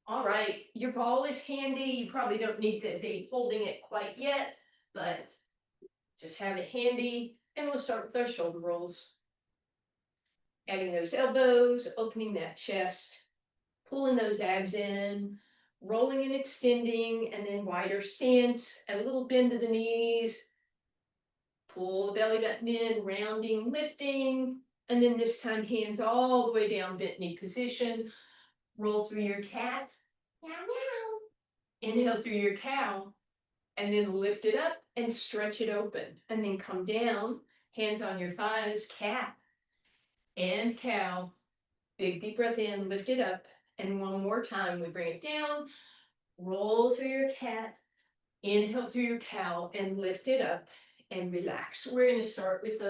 All right, your ball is handy. You probably don't need to be holding it quite yet, but just have it handy. And we'll start with our shoulder rolls. Adding those elbows, opening that chest, pulling those abs in, rolling and extending, and then wider stance, a little bend to the knees. Pull the belly button in, rounding, lifting, and then this time hands all the way down, bent knee position. Roll through your cat. Meow, meow. Inhale through your cow, and then lift it up and stretch it open. And then come down, hands on your thighs, cat and cow. Big deep breath in, lift it up. And one more time, we bring it down, roll through your cat, inhale through your cow, and lift it up and relax. We're going to start with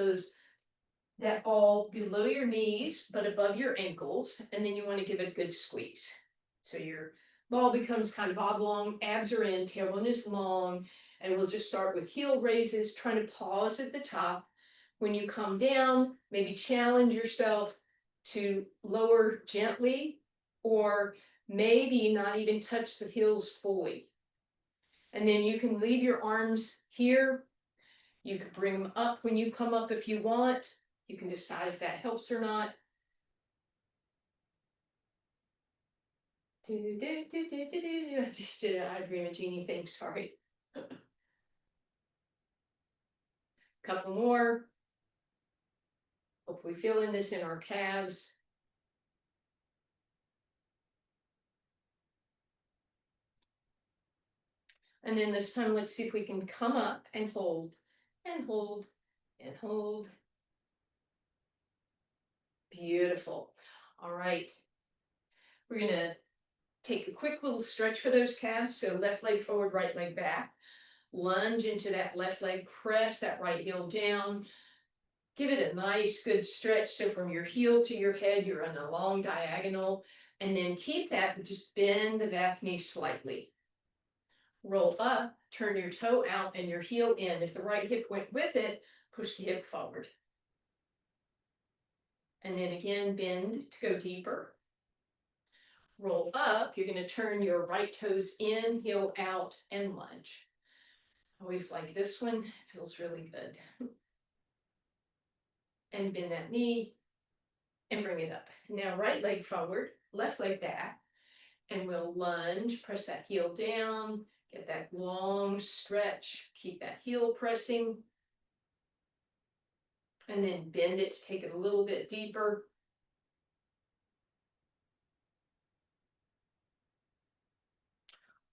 that ball below your knees, but above your ankles. And then you want to give it a good squeeze. So your ball becomes kind of oblong, abs are in, tailbone is long, and we'll just start with heel raises, trying to pause at the top. When you come down, maybe challenge yourself to lower gently, or maybe not even touch the heels fully. And then you can leave your arms here. You can bring them up when you come up if you want. You can decide if that helps or not. I just did an I Dream a Genie thing, sorry. Couple more. Hopefully feeling this in our calves. And then this time, let's see if we can come up and hold, and hold, and hold. Beautiful. All right. We're going to take a quick little stretch for those calves. So left leg forward, right leg back. Lunge into that left leg, press that right heel down. Give it a nice, good stretch. So from your heel to your head, you're on a long diagonal. And then keep that, but just bend the back knee slightly. Roll up, turn your toe out and your heel in. If the right hip went with it, push the hip forward. And then again, bend to go deeper. Roll up, you're going to turn your right toes in, heel out, and lunge. Always like this one, feels really good. And bend that knee and bring it up. Now right leg forward, left leg back, and we'll lunge, press that heel down, get that long stretch, keep that heel pressing, and then bend it to take it a little bit deeper.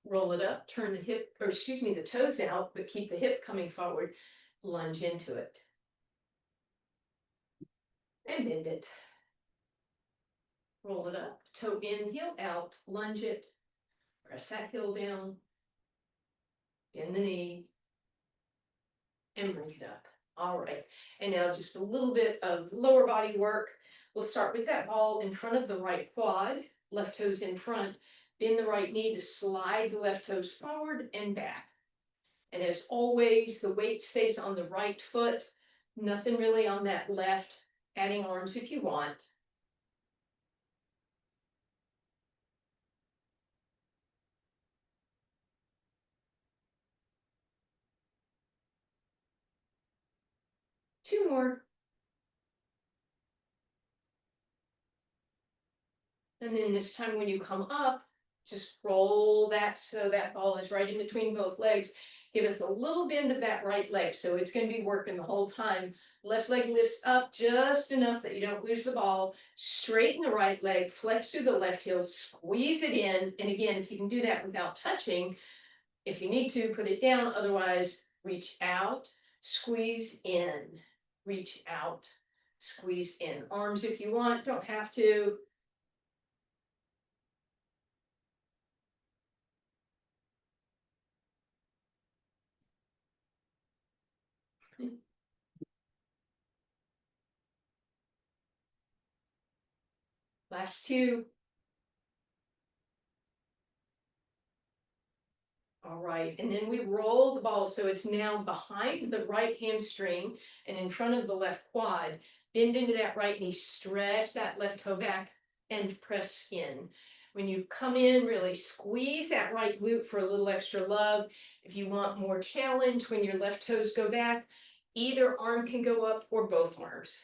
Roll it up, turn the toes out, but keep the hip coming forward, lunge into it. And bend it. Roll it up, toe in, heel out, lunge it, press that heel down, bend the knee, and bring it up. All right, and now just a little bit of lower body work. We'll start with that ball in front of the right quad, left toes in front, bend the right knee to slide the left toes forward and back. And as always, the weight stays on the right foot, nothing really on that left, adding arms if you want. Two more. And then this time when you come up, just roll that so that ball is right in between both legs. Give us a little bend of that right leg. So it's going to be working the whole time. Left leg lifts up just enough that you don't lose the ball. Straighten the right leg, flex through the left heel, squeeze it in. And again, if you can do that without touching, if you need to, put it down. Otherwise, reach out, squeeze in, reach out, squeeze in. Arms if you want, don't have to. Last two. All right, and then we roll the ball so it's now behind the right hamstring and in front of the left quad. Bend into that right knee, stretch that left toe back and press in. When you come in, really squeeze that right glute for a little extra love. If you want more challenge when your left toes go back, either arm can go up or both arms.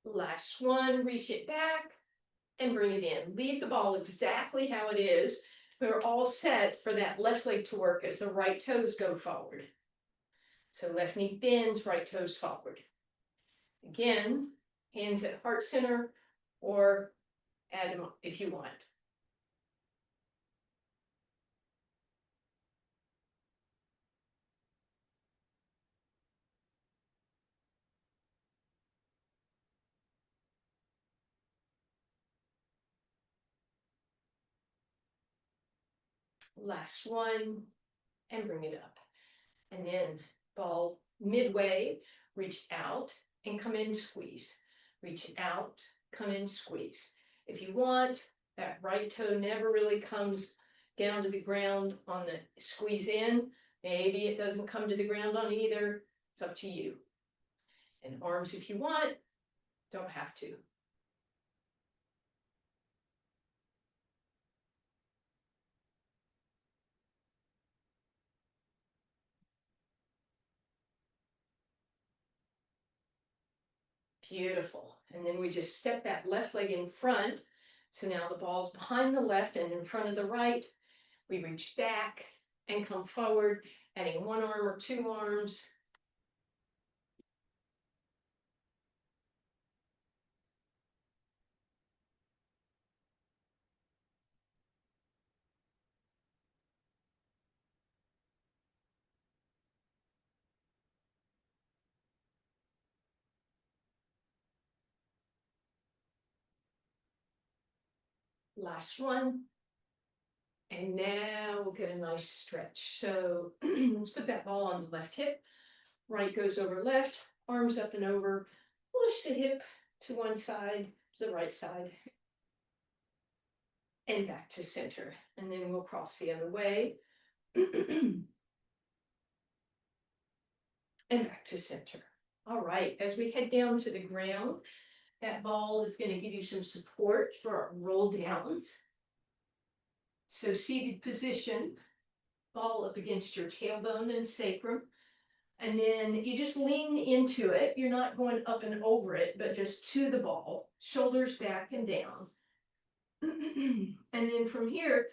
Last one, reach it back and bring it in. Leave the ball exactly how it is. We're all set for that left leg to work as the right toes go forward. So left knee bends, right toes forward. Again, hands at heart center or add them if you want. Last one, and bring it up. And then ball midway, reach out and come in, squeeze. Reach out, come in, squeeze. If you want, that right toe never really comes down to the ground on the squeeze in. Maybe it doesn't come to the ground on either. It's up to you. And arms if you want, don't have to. Beautiful. And then we just step that left leg in front. So now the ball's behind the left and in front of the right. We reach back and come forward, adding one arm or two arms. Last one. And now we'll get a nice stretch. So let's put that ball on the left hip. Right goes over left, arms up and over. Push the hip to one side, to the right side. And back to center. And then we'll cross the other way. And back to center. All right, as we head down to the ground, that ball is going to give you some support for our roll downs. So seated position, ball up against your tailbone and sacrum. And then you just lean into it. You're not going up and over it, but just to the ball, shoulders back and down. And then from here,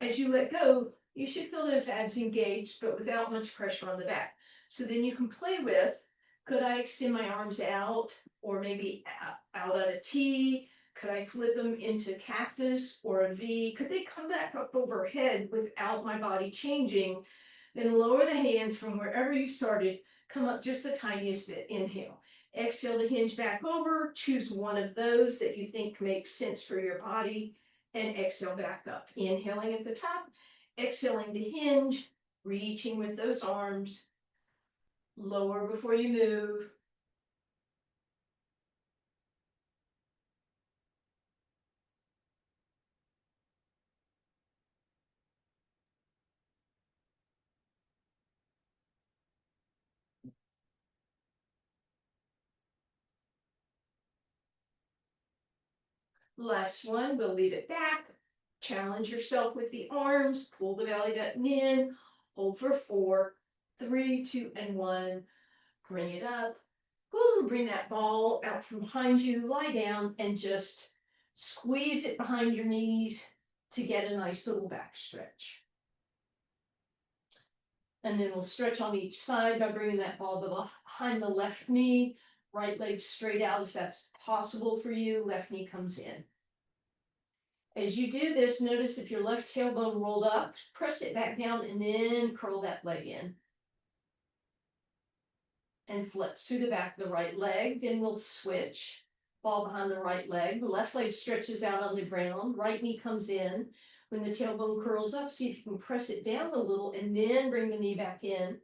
as you let go, you should feel those abs engaged, but without much pressure on the back. So then you can play with, could I extend my arms out or maybe out at a T? Could I flip them into cactus or a V? Could they come back up overhead without my body changing? Then lower the hands from wherever you started, come up just the tiniest bit. Inhale. Exhale to hinge back over. Choose one of those that you think makes sense for your body and exhale back up. Inhaling at the top, exhaling to hinge, reaching with those arms. Lower before you move. Last one, we'll leave it back. Challenge yourself with the arms. Pull the belly button in. Hold for 4, 3, 2, and 1. Bring it up. Ooh, bring that ball out from behind you. Lie down and just squeeze it behind your knees to get a nice little back stretch. And then we'll stretch on each side by bringing that ball behind the left knee. Right leg straight out if that's possible for you. Left knee comes in. As you do this, notice if your left tailbone rolled up, press it back down and then curl that leg in. And flex through the back of the right leg. Then we'll switch. Ball behind the right leg. The left leg stretches out on the ground. Right knee comes in. When the tailbone curls up, see if you can press it down a little and then bring the knee back in.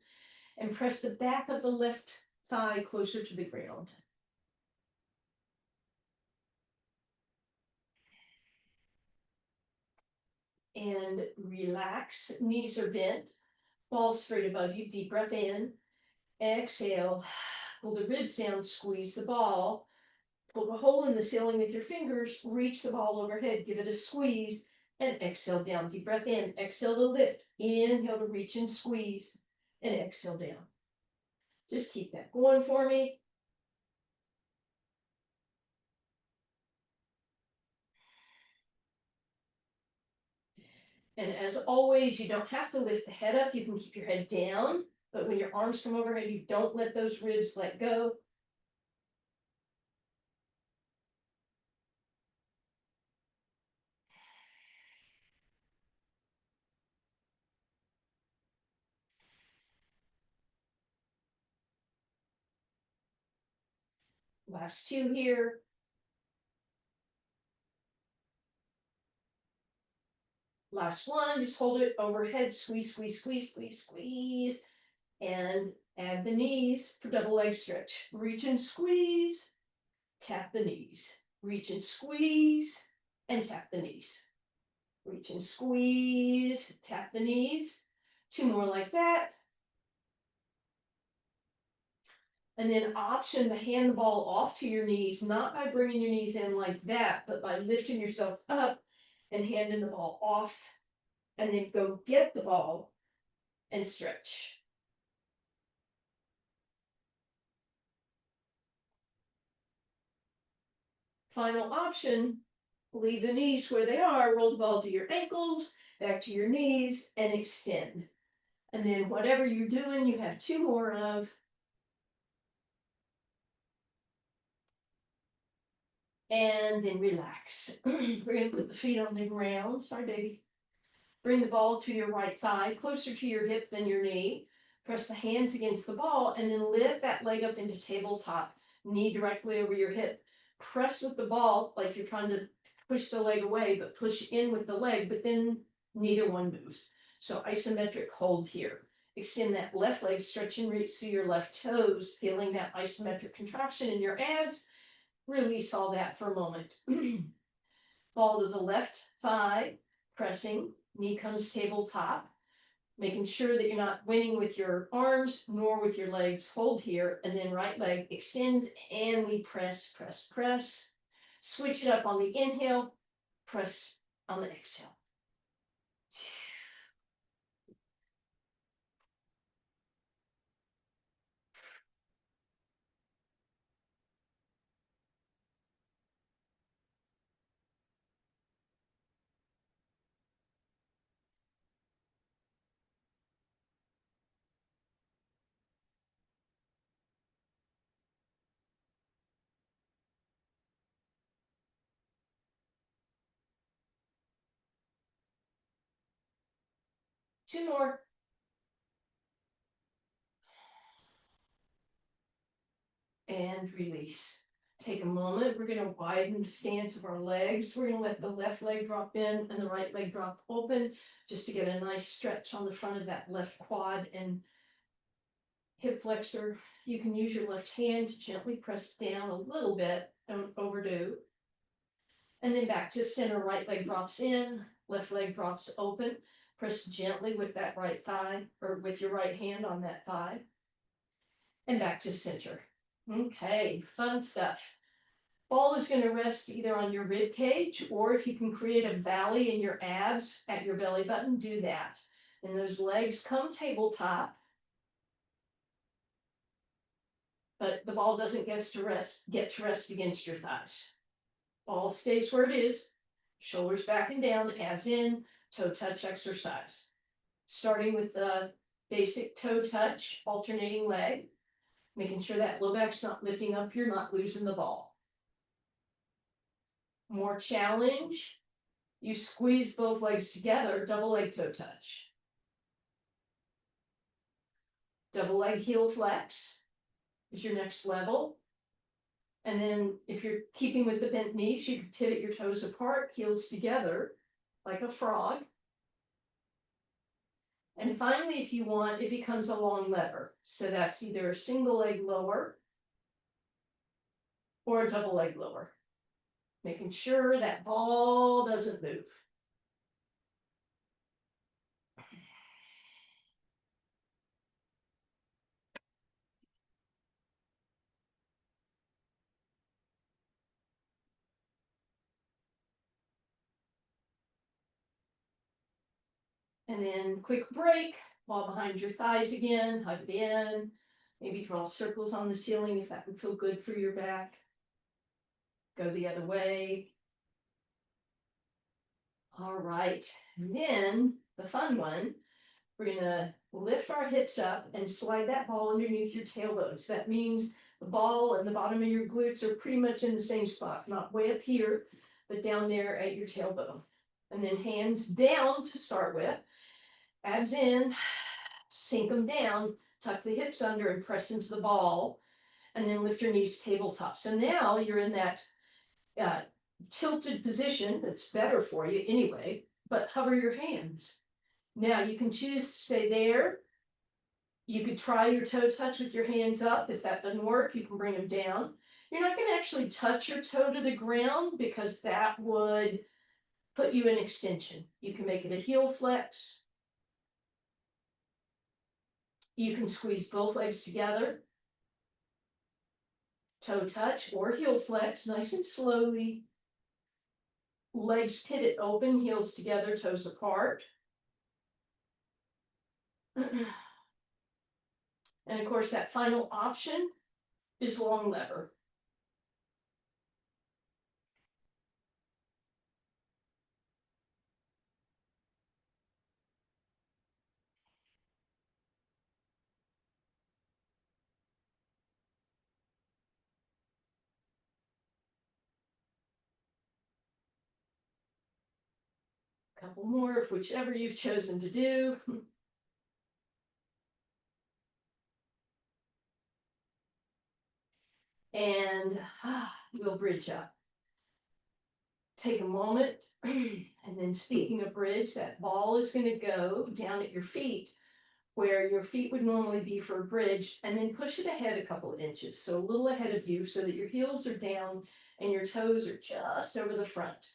And press the back of the left thigh closer to the ground. and relax. Knees are bent, ball straight above you. Deep breath in, exhale, pull the ribs down, squeeze the ball, poke a hole in the ceiling with your fingers, reach the ball overhead, give it a squeeze, and exhale down. Deep breath in, exhale to lift, inhale to reach and squeeze, and exhale down. Just keep that going for me. And as always, you don't have to lift the head up. You can keep your head down, but when your arms come overhead, you don't let those ribs let go. Last two here. Last one, just hold it overhead, squeeze, squeeze, squeeze, squeeze, squeeze, and add the knees for double leg stretch. Reach and squeeze, tap the knees. Reach and squeeze, and tap the knees. Reach and squeeze, tap the knees. Two more like that. And then option to hand the ball off to your knees, not by bringing your knees in like that, but by lifting yourself up and handing the ball off, and then go get the ball and stretch. Final option, leave the knees where they are, roll the ball to your ankles, back to your knees, and extend. And then whatever you're doing, you have two more of. And then relax. We're going to put the feet on the ground. Sorry, baby. Bring the ball to your right thigh, closer to your hip than your knee. Press the hands against the ball and then lift that leg up into tabletop, knee directly over your hip. Press with the ball like you're trying to push the leg away, but push in with the leg, but then neither one moves. So isometric hold here. Extend that left leg, stretch and reach through your left toes, feeling that isometric contraction in your abs. Release all that for a moment. Ball to the left thigh, pressing, knee comes tabletop, making sure that you're not winning with your arms nor with your legs. Hold here, and then right leg extends, and we press, press, press. Switch it up on the inhale, press on the exhale. Two more. And release. Take a moment. We're going to widen the stance of our legs. We're going to let the left leg drop in and the right leg drop open, just to get a nice stretch on the front of that left quad and hip flexor. You can use your left hand to gently press down a little bit, don't overdo. And then back to center, right leg drops in, left leg drops open. Press gently with that right thigh, or with your right hand on that thigh. And back to center. Okay, fun stuff. Ball is going to rest either on your rib cage, or if you can create a valley in your abs at your belly button, do that. And those legs come tabletop, but the ball doesn't get to rest against your thighs. Ball stays where it is, shoulders back and down, abs in, toe touch exercise. Starting with the basic toe touch, alternating leg, making sure that low back's not lifting up, you're not losing the ball. More challenge, you squeeze both legs together, double leg toe touch. Double leg heel flex is your next level. And then if you're keeping with the bent knees, you can pivot your toes apart, heels together, like a frog. And finally, if you want, it becomes a long lever. So that's either a single leg lower or a double leg lower. Making sure that ball doesn't move. And then quick break, while behind your thighs again, hug it in. Maybe draw circles on the ceiling if that would feel good for your back. Go the other way. All right, and then the fun one, we're gonna lift our hips up and slide that ball underneath your tailbones. That means the ball and the bottom of your glutes are pretty much in the same spot, not way up here, but down there at your tailbone. And then hands down to start with, abs in, sink them down, tuck the hips under and press into the ball, and then lift your knees tabletop. So now you're in that uh, tilted position that's better for you anyway, but hover your hands. Now you can choose to stay there. You could try your toe touch with your hands up. If that doesn't work, you can bring them down. You're not going to actually touch your toe to the ground because that would put you in extension. You can make it a heel flex. You can squeeze both legs together. Toe touch or heel flex, nice and slowly. Legs pivot open, heels together, toes apart. And of course, that final option is long lever. Couple more of whichever you've chosen to do. And we'll bridge up. Take a moment. And then speaking of bridge, that ball is going to go down at your feet where your feet would normally be for a bridge, and then push it ahead a couple of inches. So a little ahead of you so that your heels are down and your toes are just over the front.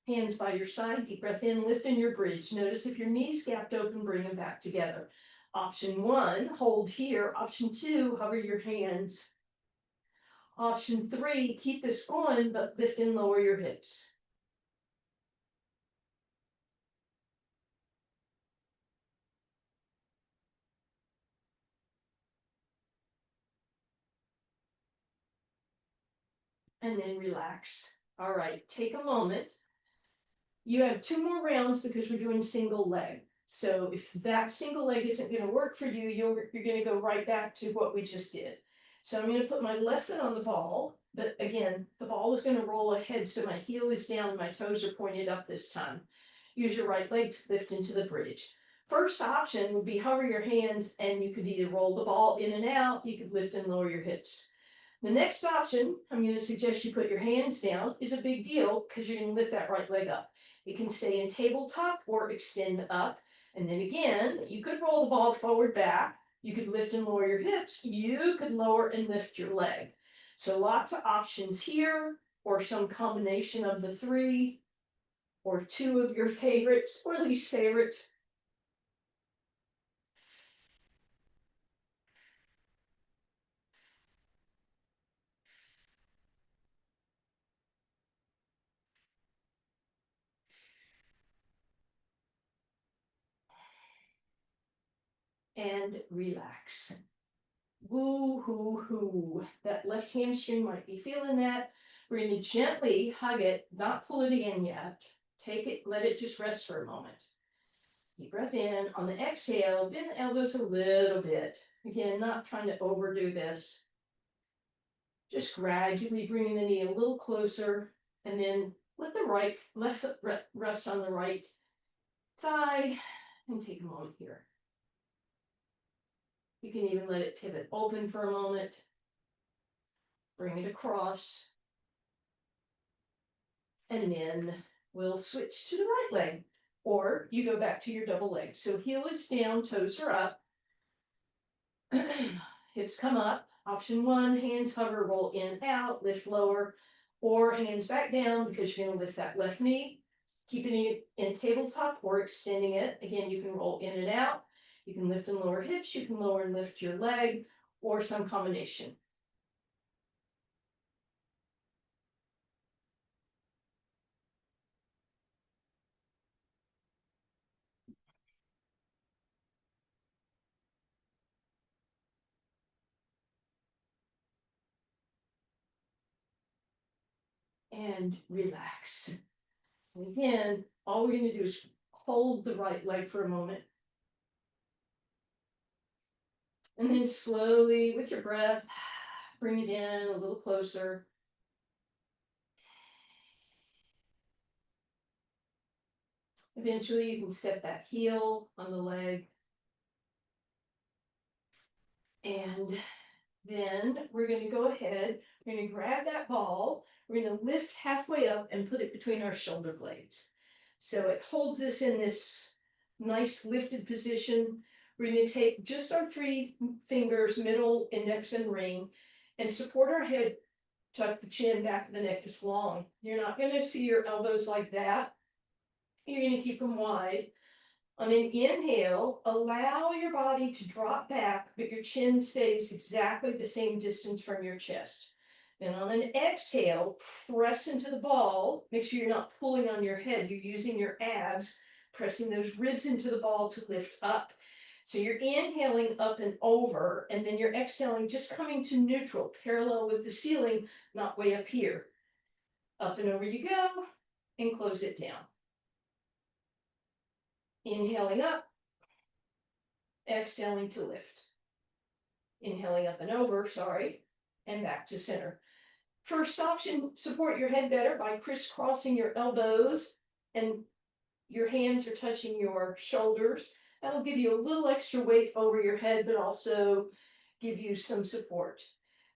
Hands by your side, deep breath in, lift in your bridge. Notice if your knees gapped open, bring them back together. Option 1, hold here. Option 2, hover your hands. Option 3, keep this going, but lift and lower your hips. And then relax. All right, take a moment. You have 2 more rounds because we're doing single leg. So if that single leg isn't going to work for you, you're going to go right back to what we just did. So I'm going to put my left foot on the ball, but again, the ball is going to roll ahead, so my heel is down, my toes are pointed up this time. Use your right leg to lift into the bridge. First option would be hover your hands, and you could either roll the ball in and out, you could lift and lower your hips. The next option, I'm going to suggest you put your hands down, is a big deal because you're going to lift that right leg up. It can stay in tabletop or extend up. And then again, you could roll the ball forward back. You could lift and lower your hips. You could lower and lift your leg. So lots of options here, or some combination of the 3, or 2 of your favorites or least favorites. And relax. Woo hoo hoo. That left hamstring might be feeling that. We're going to gently hug it, not pull it in yet. Take it, let it just rest for a moment. Deep breath in. On the exhale, bend the elbows a little bit. Again, not trying to overdo this. Just gradually bringing the knee a little closer, and then let the left foot rest on the right thigh, and take a moment here. You can even let it pivot open for a moment. Bring it across. And then we'll switch to the right leg. Or you go back to your double leg. So heel is down, toes are up. Hips come up. Option 1, hands hover, roll in, out, lift lower. Or hands back down because you're going to lift that left knee. Keeping it in tabletop or extending it. Again, you can roll in and out. You can lift and lower hips. You can lower and lift your leg, or some combination. and relax. And again, all we're gonna do is hold the right leg for a moment. And then slowly, with your breath, bring it in a little closer. Eventually, you can set that heel on the leg. And then we're going to go ahead, we're going to grab that ball, we're going to lift halfway up and put it between our shoulder blades. So it holds us in this nice lifted position. We're going to take just our 3 fingers, middle, index, and ring, and support our head, tuck the chin, back of the neck is long. You're not going to see your elbows like that. You're going to keep them wide. On an inhale, allow your body to drop back, but your chin stays exactly the same distance from your chest. Then on an exhale, press into the ball. Make sure you're not pulling on your head. You're using your abs, pressing those ribs into the ball to lift up. So you're inhaling up and over, and then you're exhaling, just coming to neutral, parallel with the ceiling, not way up here. Up and over you go, and close it down. Inhaling up, exhaling to lift. Inhaling up and over, and back to center. First option, support your head better by crisscrossing your elbows and your hands are touching your shoulders. That'll give you a little extra weight over your head, but also give you some support.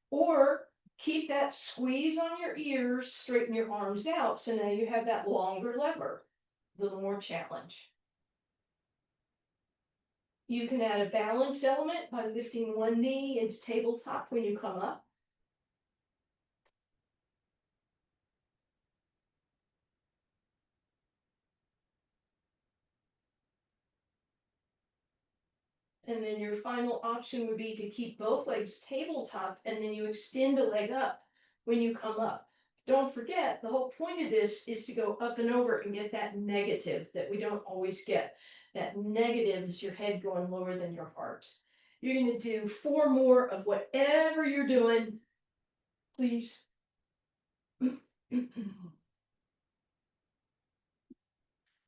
Or keep that squeeze on your ears, straighten your arms out, so now you have that longer lever, a little more challenge. You can add a balance element by lifting one knee into tabletop when you come up. And then your final option would be to keep both legs tabletop and then you extend a leg up when you come up. Don't forget, the whole point of this is to go up and over and get that negative that we don't always get. That negative is your head going lower than your heart. You're going to do 4 more of whatever you're doing, please. And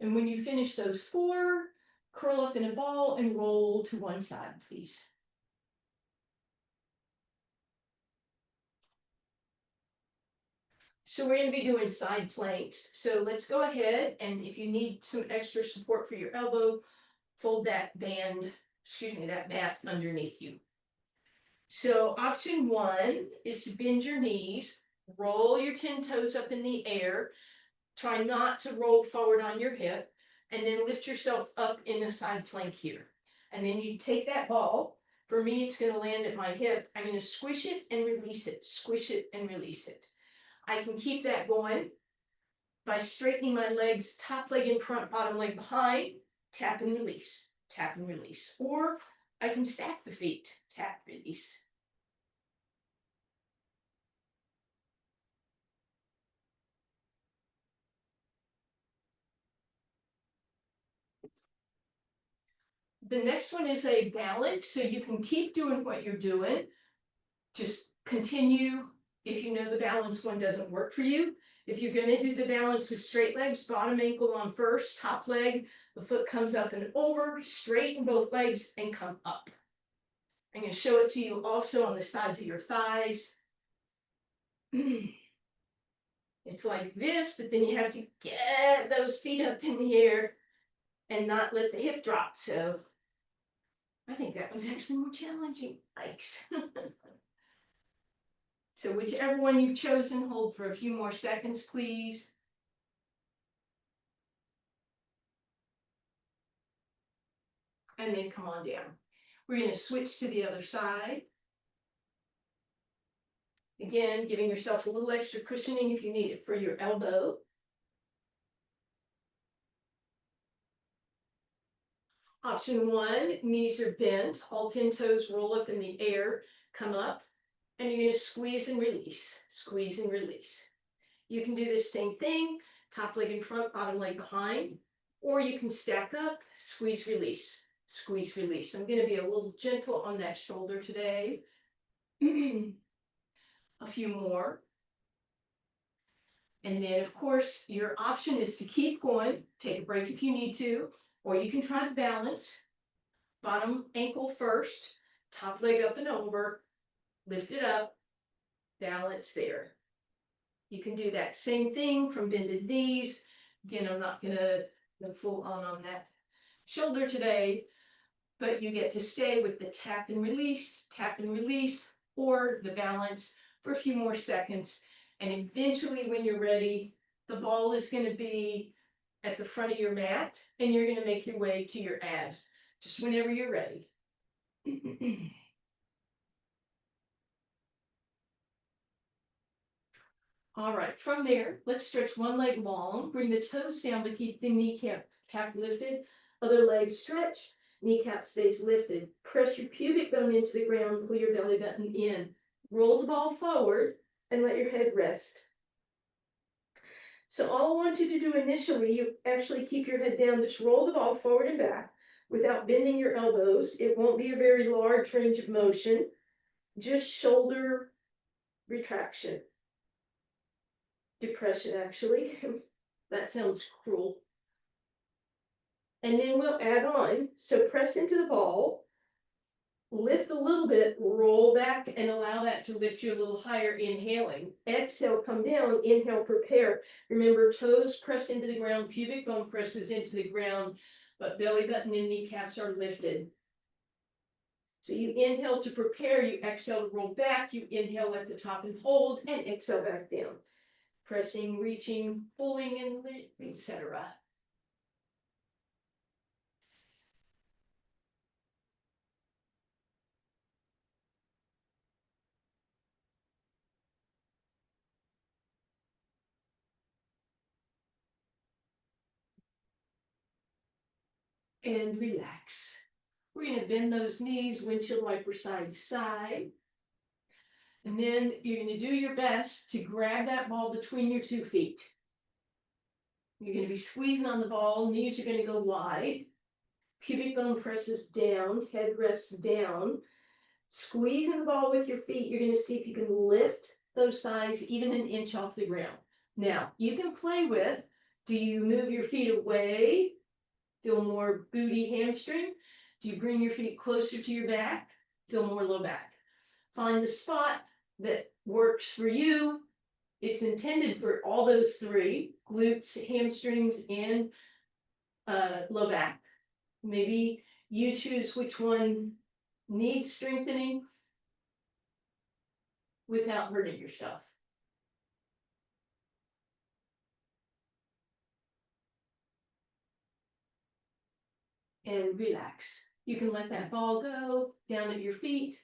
when you finish those 4, curl up in a ball and roll to one side, please. So we're going to be doing side planks. So let's go ahead, and if you need some extra support for your elbow, fold that that mat underneath you. So option 1 is to bend your knees, roll your 10 toes up in the air, try not to roll forward on your hip, and then lift yourself up in a side plank here. And then you take that ball. For me, it's going to land at my hip. I'm going to squish it and release it, squish it and release it. I can keep that going by straightening my legs, top leg in front, bottom leg behind, tap and release, tap and release. Or I can stack the feet, tap, release. The next one is a balance, so you can keep doing what you're doing. Just continue. If you know the balance one doesn't work for you, if you're going to do the balance with straight legs, bottom ankle on first, top leg, the foot comes up and over, straighten both legs and come up. I'm going to show it to you also on the sides of your thighs. It's like this, but then you have to get those feet up in the air and not let the hip drop. So I think that one's actually more challenging. Yikes. So whichever one you've chosen, hold for a few more seconds, please. And then come on down. We're going to switch to the other side. Again, giving yourself a little extra cushioning if you need it for your elbow. Option 1, knees are bent, all 10 toes roll up in the air, come up, and you're going to squeeze and release, squeeze and release. You can do this same thing, top leg in front, bottom leg behind, or you can stack up, squeeze, release, squeeze, release. I'm going to be a little gentle on that shoulder today. A few more. And then, of course, your option is to keep going, take a break if you need to, or you can try the balance. Bottom ankle first, top leg up and over, lift it up, balance there. You can do that same thing from bended knees. Again, I'm not gonna go full on that shoulder today, but you get to stay with the tap and release, or the balance for a few more seconds. And eventually when you're ready, the ball is gonna be at the front of your mat and you're gonna make your way to your abs, just whenever you're ready. All right, from there, let's stretch one leg long, bring the toes down, but keep the kneecap lifted. Other leg stretch, kneecap stays lifted. Press your pubic bone into the ground, pull your belly button in. Roll the ball forward and let your head rest. So all I want you to do initially, you actually keep your head down, just roll the ball forward and back without bending your elbows. It won't be a very large range of motion, just shoulder retraction. Depression, actually. That sounds cruel. And then we'll add on. So press into the ball, lift a little bit, roll back, and allow that to lift you a little higher, inhaling. Exhale, come down, inhale, prepare. Remember, toes press into the ground, pubic bone presses into the ground, but belly button and kneecaps are lifted. So you inhale to prepare, you exhale to roll back, you inhale at the top and hold, and exhale back down. Pressing, reaching, pulling, and etc. And relax. We're going to bend those knees, windshield wiper side to side. And then you're going to do your best to grab that ball between your 2 feet. You're going to be squeezing on the ball, knees are going to go wide. Pubic bone presses down, head rests down. Squeezing the ball with your feet, you're going to see if you can lift those thighs even an inch off the ground. Now, you can play with, do you move your feet away? Feel more booty, hamstring? Do you bring your feet closer to your back? Feel more low back. Find the spot that works for you. It's intended for all those three, glutes, hamstrings, and low back. Maybe you choose which one needs strengthening without hurting yourself. And relax. You can let that ball go down at your feet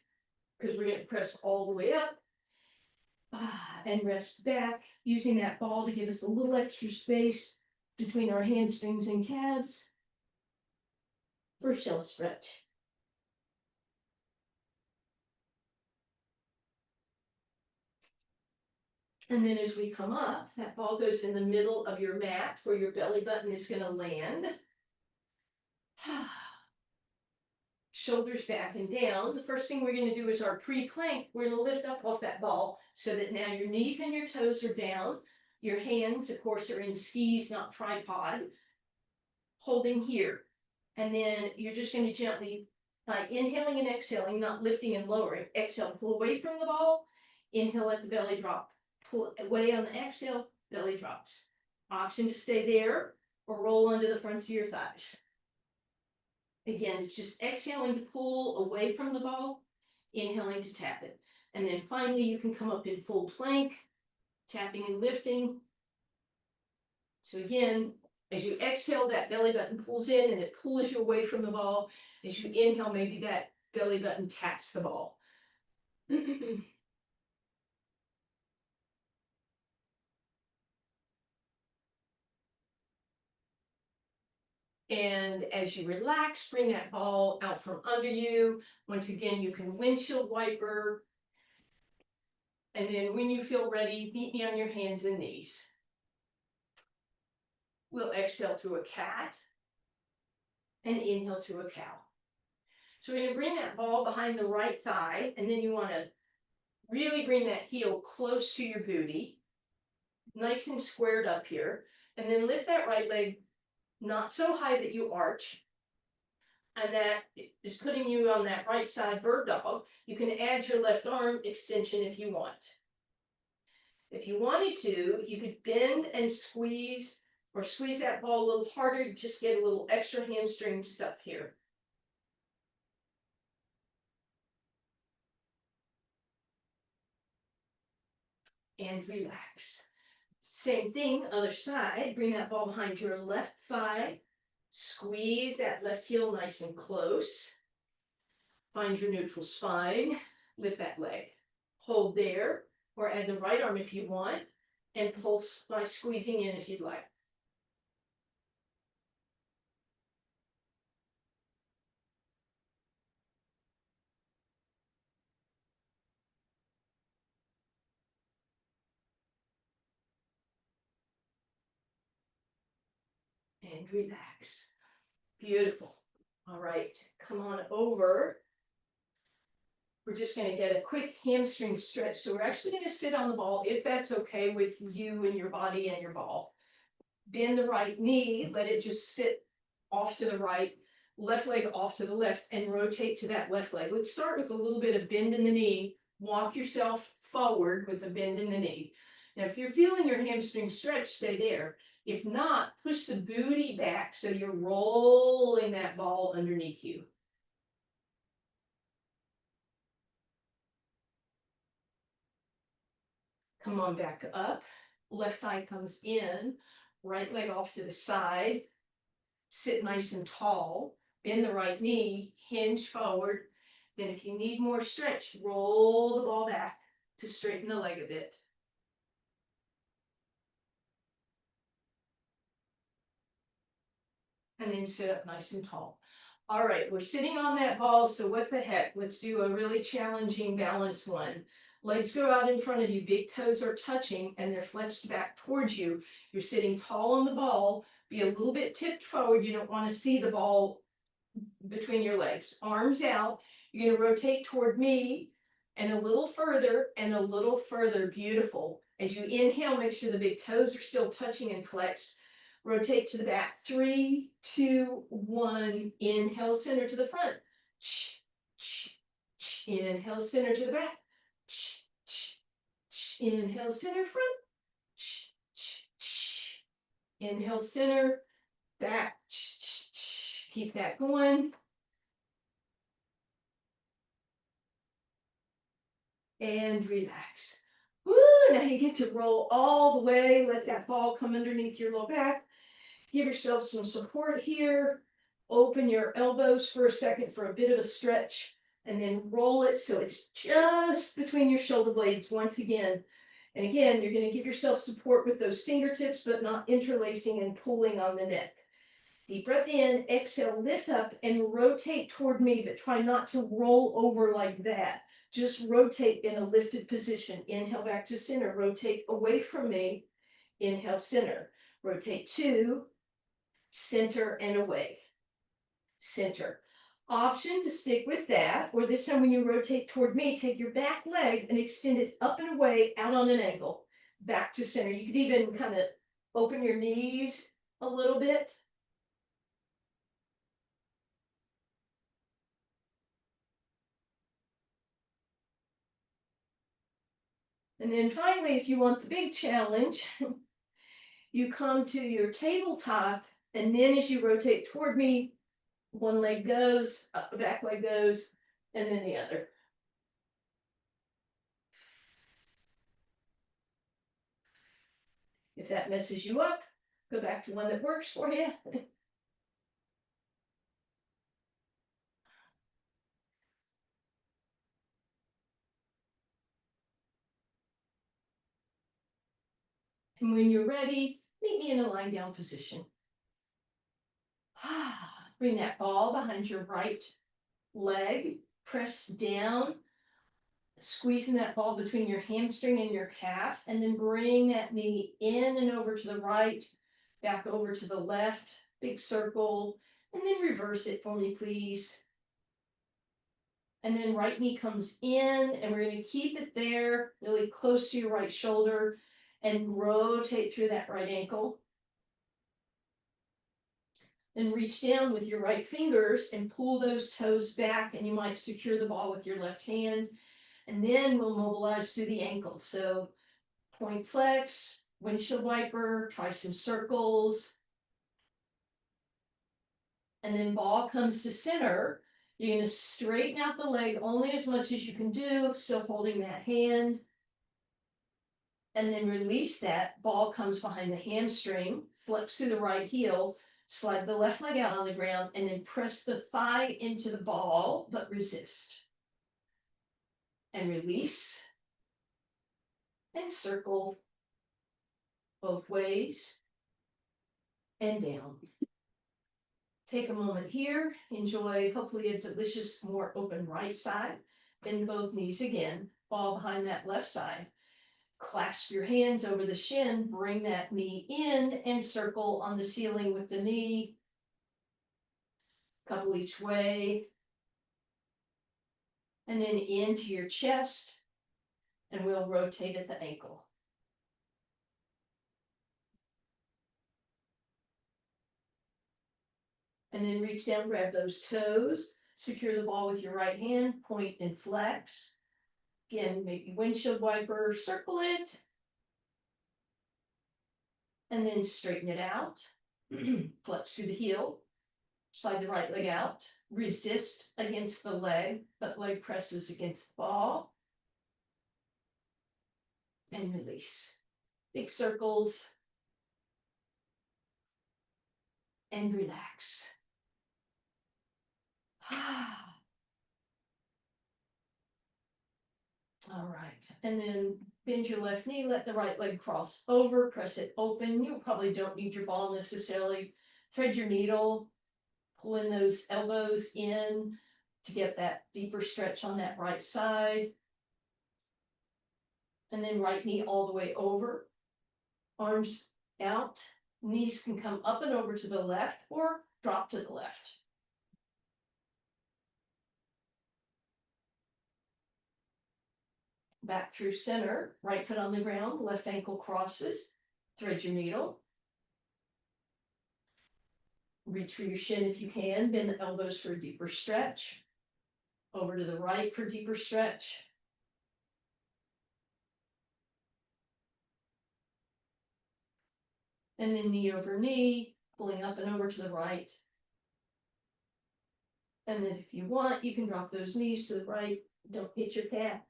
because we're going to press all the way up. And rest back, using that ball to give us a little extra space between our hamstrings and calves for shelf stretch. And then as we come up, that ball goes in the middle of your mat where your belly button is going to land. Shoulders back and down. The first thing we're going to do is our pre-plank. We're going to lift up off that ball so that now your knees and your toes are down. Your hands, of course, are in skis, not tripod. Holding here. And then you're just going to gently, by inhaling and exhaling, not lifting and lowering. Exhale, pull away from the ball. Inhale, let the belly drop. Pull away on the exhale, belly drops. Option to stay there or roll under the fronts of your thighs. Again, it's just exhaling to pull away from the ball, inhaling to tap it. And then finally, you can come up in full plank, tapping and lifting. So again, as you exhale, that belly button pulls in and it pulls you away from the ball. As you inhale, maybe that belly button taps the ball. And as you relax, bring that ball out from under you. Once again, you can windshield wiper. And then when you feel ready, meet me on your hands and knees. We'll exhale through a cat and inhale through a cow. So we're going to bring that ball behind the right thigh, and then you want to really bring that heel close to your booty. nice and squared up here. And then lift that right leg not so high that you arch. And that is putting you on that right side bird dog. You can add your left arm extension if you want. If you wanted to, you could bend and squeeze or squeeze that ball a little harder, just get a little extra hamstring stuff here. And relax. Same thing, other side, bring that ball behind your left thigh, squeeze that left heel nice and close. Find your neutral spine, lift that leg. Hold there, or add the right arm if you want, and pulse by squeezing in if you'd like. And relax. Beautiful. All right, come on over. We're just going to get a quick hamstring stretch. So we're actually going to sit on the ball if that's okay with you and your body and your ball. Bend the right knee, let it just sit off to the right, left leg off to the left, and rotate to that left leg. Let's start with a little bit of bend in the knee. Walk yourself forward with a bend in the knee. Now, if you're feeling your hamstring stretch, stay there. If not, push the booty back so you're rolling that ball underneath you. Come on back up. Left thigh comes in, right leg off to the side. Sit nice and tall. Bend the right knee, hinge forward. Then if you need more stretch, roll the ball back to straighten the leg a bit. And then sit up nice and tall. All right, we're sitting on that ball, so what the heck? Let's do a really challenging balance one. Legs go out in front of you, big toes are touching, and they're flexed back towards you. You're sitting tall on the ball, be a little bit tipped forward. You don't want to see the ball between your legs. Arms out, you're going to rotate toward me, and a little further, and a little further. Beautiful. As you inhale, make sure the big toes are still touching and flexed. Rotate to the back. 3, 2, 1. Inhale, center to the front. Inhale, center to the back. Inhale, center, front. Inhale, center, back. Keep that going. And relax. Woo, now you get to roll all the way. Let that ball come underneath your low back. Give yourself some support here. Open your elbows for a second for a bit of a stretch, and then roll it so it's just between your shoulder blades once again. And again, you're going to give yourself support with those fingertips, but not interlacing and pulling on the neck. Deep breath in, exhale, lift up and rotate toward me, but try not to roll over like that. Just rotate in a lifted position. Inhale back to center, rotate away from me. Inhale, center, rotate to center and away. Center. Option to stick with that, or this time when you rotate toward me, take your back leg and extend it up and away, out on an angle, back to center. You could even kind of open your knees a little bit. And then finally, if you want the big challenge, you come to your tabletop, and then as you rotate toward me, one leg goes, up the back leg goes, and then the other. If that messes you up, go back to one that works for you. And when you're ready, meet me in a lying down position. Bring that ball behind your right leg, press down, squeezing that ball between your hamstring and your calf, and then bring that knee in and over to the right, back over to the left, big circle, and then reverse it for me, please. And then right knee comes in, and we're going to keep it there, really close to your right shoulder. and rotate through that right ankle. Then reach down with your right fingers and pull those toes back, and you might secure the ball with your left hand. And then we'll mobilize through the ankle. So point flex, windshield wiper, try some circles. And then ball comes to center. You're going to straighten out the leg only as much as you can do, still holding that hand. And then release that. Ball comes behind the hamstring, flex through the right heel, slide the left leg out on the ground, and then press the thigh into the ball, but resist. And release. And circle both ways. And down. Take a moment here. Enjoy hopefully a delicious, more open right side. Bend both knees again. Ball behind that left side. Clasp your hands over the shin, bring that knee in and circle on the ceiling with the knee. Couple each way. And then into your chest, and we'll rotate at the ankle. And then reach down, grab those toes, secure the ball with your right hand, point and flex. Again, maybe windshield wiper, circle it. And then straighten it out. Flex through the heel. Slide the right leg out. Resist against the leg, but leg presses against the ball. And release. Big circles. And relax. All right, and then bend your left knee, let the right leg cross over, press it open. You probably don't need your ball necessarily. Thread your needle, pull in those elbows in to get that deeper stretch on that right side. And then right knee all the way over, arms out. Knees can come up and over to the left or drop to the left. Back through center, right foot on the ground, left ankle crosses, thread your needle. Reach for your shin if you can, bend the elbows for a deeper stretch. Over to the right for deeper stretch. And then knee over knee, pulling up and over to the right. And then if you want, you can drop those knees to the right. Don't hit your calf.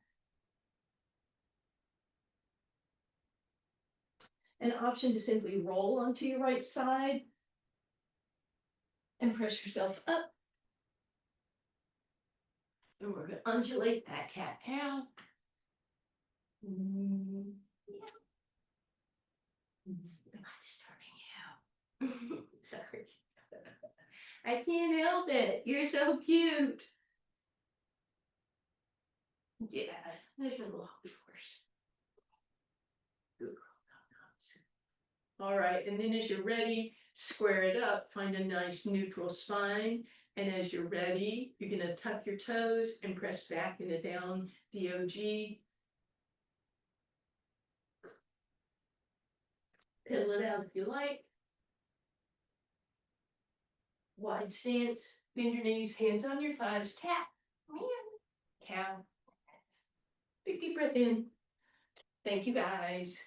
An option to simply roll onto your right side and press yourself up. And we're going to undulate that cat-cow. Am I disturbing you? Sorry. I can't help it. You're so cute. Yeah, there's your little horse. Good girl. All right, and then as you're ready, square it up, find a nice neutral spine. And as you're ready, you're going to tuck your toes and press back in a down dog. Pedal it out if you like. Wide stance, bend your knees, hands on your thighs, cat, meow, cow. Big deep breath in. Thank you guys.